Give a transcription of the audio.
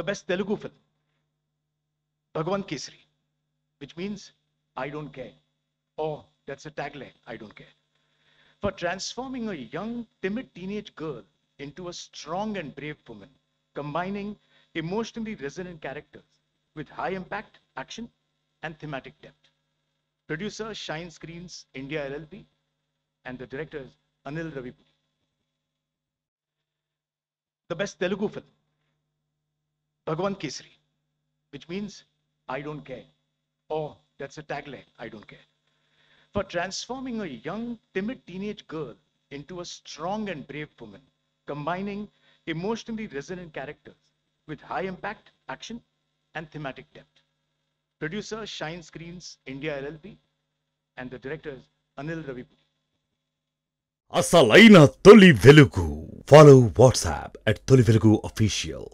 the best Telugu film, Bhagwan Kesari, which means I don't care. Or that's a tagline, I don't care. For transforming a young, timid teenage girl into a strong and brave woman, combining emotionally resonant characters with high impact action and thematic depth. Producer Shine Screens India LLP and the director is Anil Ravipudi. The best Telugu film, Bhagwan Kesari, which means I don't care. Or that's a tagline, I don't care. For transforming a young, timid teenage girl into a strong and brave woman, combining emotionally resonant characters with high impact action and thematic depth. Producer Shine Screens India LLP and the director is Anil Ravipudi. అసలైన తొలి వెలుగు. Follow WhatsApp at తొలి వెలుగు official.